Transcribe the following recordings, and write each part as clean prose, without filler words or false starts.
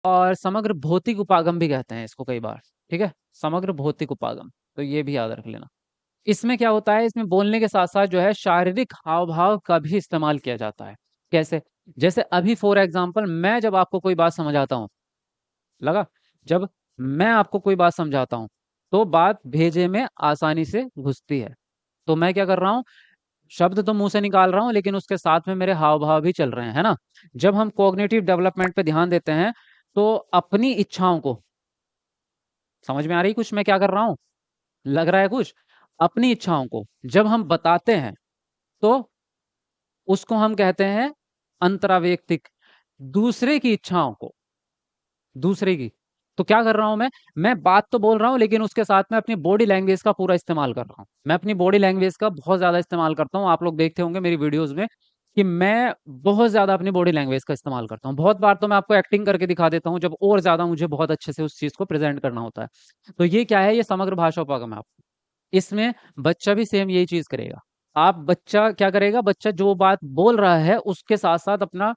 और समग्र भौतिक उपागम भी कहते हैं इसको कई बार। ठीक है, समग्र भौतिक उपागम, तो ये भी याद रख लेना। इसमें क्या होता है, इसमें बोलने के साथ साथ जो है शारीरिक हाव भाव का भी इस्तेमाल किया जाता है। कैसे? जैसे अभी फॉर एग्जाम्पल मैं जब आपको कोई बात समझाता हूँ, लगा, जब मैं आपको कोई बात समझाता हूँ तो बात भेजे में आसानी से घुसती है। तो मैं क्या कर रहा हूँ, शब्द तो मुंह से निकाल रहा हूँ लेकिन उसके साथ में मेरे हाव भाव भी चल रहे हैं, है ना। जब हम कॉग्निटिव डेवलपमेंट पे ध्यान देते हैं तो अपनी इच्छाओं को, समझ में आ रही कुछ मैं क्या कर रहा हूँ, लग रहा है कुछ, अपनी इच्छाओं को जब हम बताते हैं तो उसको हम कहते हैं अंतरावैयक्तिक। दूसरे की इच्छाओं को, दूसरे की, तो क्या कर रहा हूं मैं बात तो बोल रहा हूं लेकिन उसके साथ में अपनी बॉडी लैंग्वेज का पूरा इस्तेमाल कर रहा हूं। मैं अपनी बॉडी लैंग्वेज का बहुत ज्यादा इस्तेमाल करता हूं, आप लोग देखते होंगे मेरी वीडियोस में कि मैं बहुत ज्यादा अपनी बॉडी लैंग्वेज का इस्तेमाल करता हूं। बहुत बार तो मैं आपको एक्टिंग करके दिखा देता हूं जब और ज्यादा मुझे बहुत अच्छे से उस चीज को प्रेजेंट करना होता है। तो ये क्या है, ये समग्र भाषा उपागम है आपको। इसमें बच्चा भी सेम यही चीज करेगा। आप बच्चा क्या करेगा, बच्चा जो बात बोल रहा है उसके साथ साथ अपना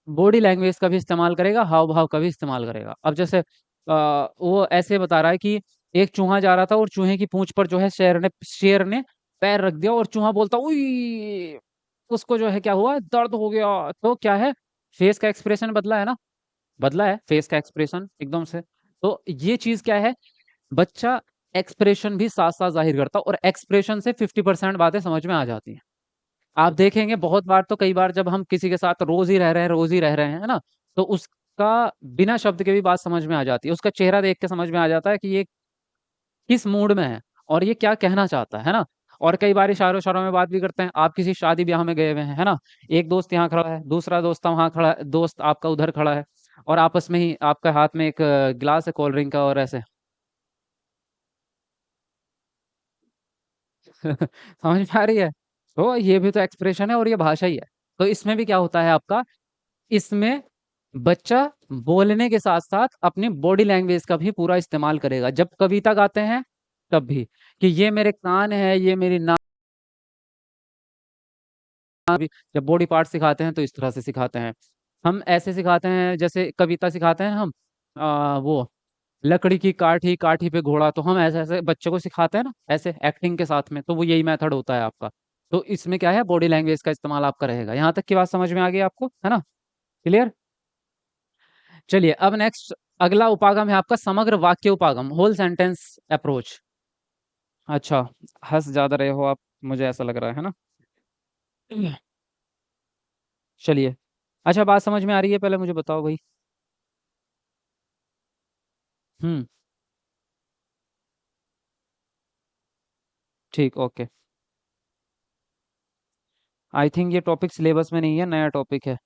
बॉडी लैंग्वेज का भी इस्तेमाल करेगा, हाव भाव का भी इस्तेमाल करेगा। अब जैसे वो ऐसे बता रहा है कि एक चूहा जा रहा था और चूहे की पूंछ पर जो है शेर ने पैर रख दिया और चूहा बोलता उई, उसको जो है क्या हुआ, दर्द हो गया। तो क्या है, फेस का एक्सप्रेशन बदला है ना, बदला है फेस का एक्सप्रेशन एकदम से। तो ये चीज क्या है, बच्चा एक्सप्रेशन भी साथ साथ जाहिर करता है और एक्सप्रेशन से 50% बातें समझ में आ जाती हैं। आप देखेंगे बहुत बार, तो कई बार जब हम किसी के साथ रोज ही रह रहे हैं, रोज ही रह रहे हैं, है ना, तो उसका बिना शब्द के भी बात समझ में आ जाती है। उसका चेहरा देख के समझ में आ जाता है कि ये किस मूड में है और ये क्या कहना चाहता है ना। और कई बार इशारों इशारों में बात भी करते हैं। आप किसी शादी ब्याह में गए हुए हैं, है ना, एक दोस्त यहाँ खड़ा है, दूसरा दोस्त वहां खड़ा है, दोस्त आपका उधर खड़ा है, और आपस में ही आपका हाथ में एक गिलास है कोल्ड ड्रिंक का और ऐसे समझ में आ रही है। तो ये भी तो एक्सप्रेशन है और ये भाषा ही है। तो इसमें भी क्या होता है आपका, इसमें बच्चा बोलने के साथ साथ अपनी बॉडी लैंग्वेज का भी पूरा इस्तेमाल करेगा। जब कविता गाते हैं तब भी, कि ये मेरे कान है, ये मेरी नाक भी। जब बॉडी पार्ट सिखाते हैं तो इस तरह से सिखाते हैं। हम ऐसे सिखाते हैं, जैसे कविता सिखाते हैं हम, वो लकड़ी की काठी, काठी पे घोड़ा, तो हम ऐसे ऐसे बच्चे को सिखाते हैं ना, ऐसे एक्टिंग के साथ में। तो वो यही मेथड होता है आपका। तो इसमें क्या है, बॉडी लैंग्वेज का इस्तेमाल आपका रहेगा। यहाँ तक की बात समझ में आ गई आपको, है ना, क्लियर। चलिए अब नेक्स्ट, अगला उपागम है आपका समग्र वाक्य उपागम, होल सेंटेंस अप्रोच। अच्छा, हंस ज्यादा रहे हो आप, मुझे ऐसा लग रहा है ना। चलिए, अच्छा बात समझ में आ रही है, पहले मुझे बताओ भाई। हम्म, ठीक, ओके। आई थिंक ये टॉपिक सिलेबस में नहीं है, नया टॉपिक है।